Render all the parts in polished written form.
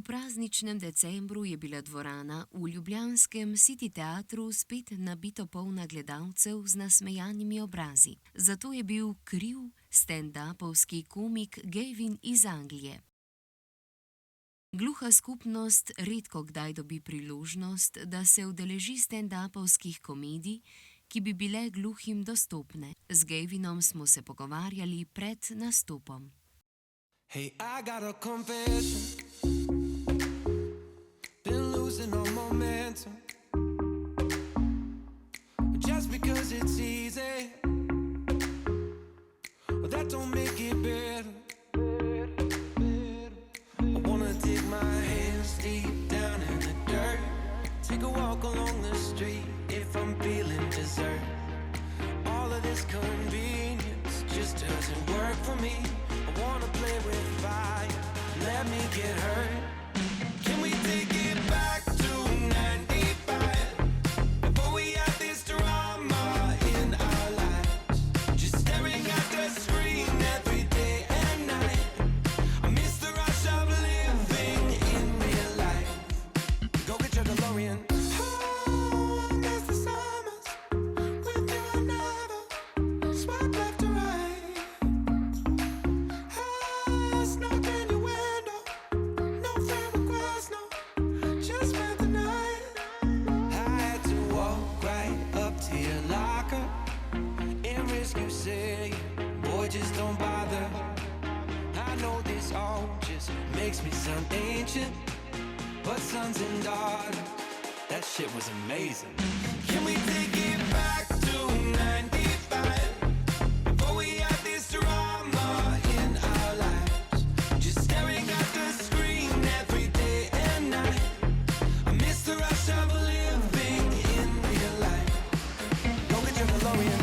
prazničnem decembru je bila dvorana v ljubljanskem City teatru spet nabito polna gledalcev z nasmejanimi obrazi. Zato je bil kriv stendapovski komik Gavin iz Anglije. Gluha skupnost redko kdaj dobi priložnost, da se udeleži stendapovskih komedij, ki bi bile gluhim dostopne. Z Gavinom smo se pogovarjali pred nastopom. Hey, I got a confession. Been losing all momentum. Just because it's easy, well, that don't make it better. I wanna dig my hands deep down in the dirt. Take a walk along the street if I'm feeling dessert. All of this convenience just doesn't work for me. I wanna play with fire, let me get hurt. Can we take it back to 95? Before we had this drama in our lives, just staring at the screen every day and night. I miss the rush of living in real life. Go get your DeLorean. Oh, I miss the summers with you and never swipe left to right. Knock on your window, no friend request, no, just spent the night. I had to walk right up to your locker and risk you saying, boy, just don't bother. I know this all just makes me sound ancient, but sons and daughters, that shit was amazing. Can we take it back to 95? Before we had this drama in our lives, just staring at the screen every day and night. I miss the rush of living in real life. Go get your DeLorean.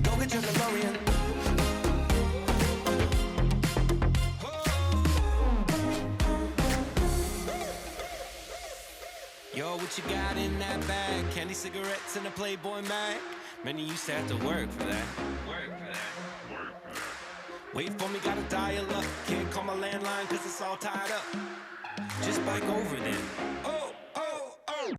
Go get your DeLorean. Yo, what you got in that bag? Candy, cigarettes, and a Playboy mag? Many used to have to work for that. Wait for me, gotta dial up. Can't call my landline cause it's all tied up. Just bike over then. Oh, oh, oh.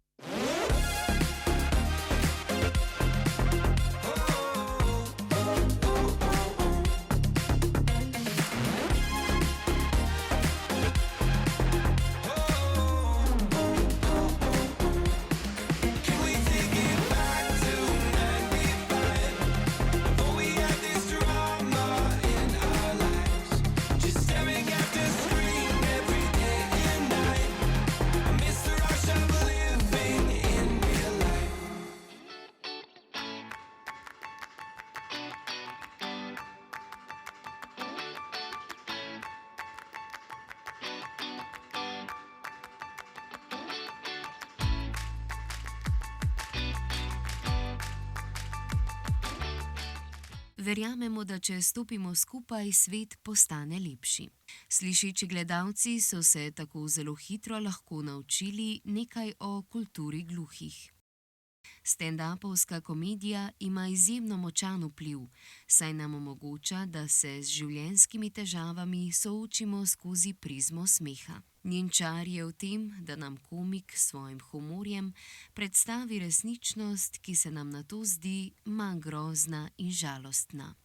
Verjamemo, da če stopimo skupaj, svet postane lepši. Slišeči gledalci so se tako zelo hitro lahko naučili nekaj o kulturi gluhih. Stendapovska komedija ima izjemno močan vpliv, saj nam omogoča, da se z življenjskimi težavami soočimo skozi prizmo smeha. Njen čar je v tem, da nam komik s svojim humorjem predstavi resničnost, ki se nam nato zdi manj grozna in žalostna.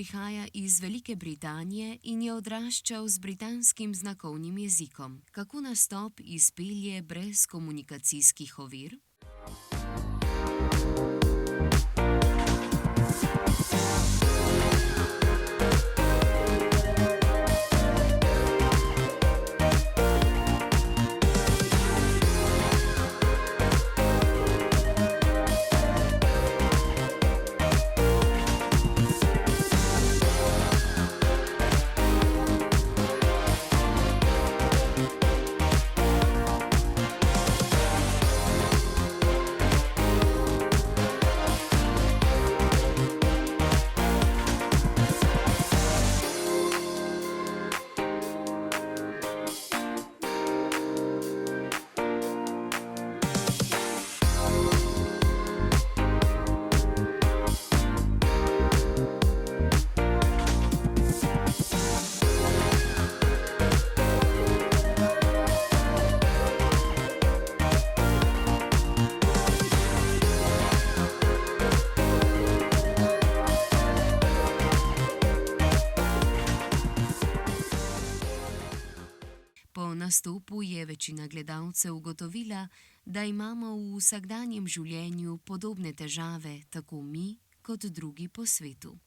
prihaja iz Velike Britanije in je odraščal z britanskim znakovnim jezikom. Kako nastop izpelje brez komunikacijskih ovir? Po nastopu je večina gledalcev ugotovila, da imamo v vsakdanjem življenju podobne težave, tako mi kot drugi po svetu.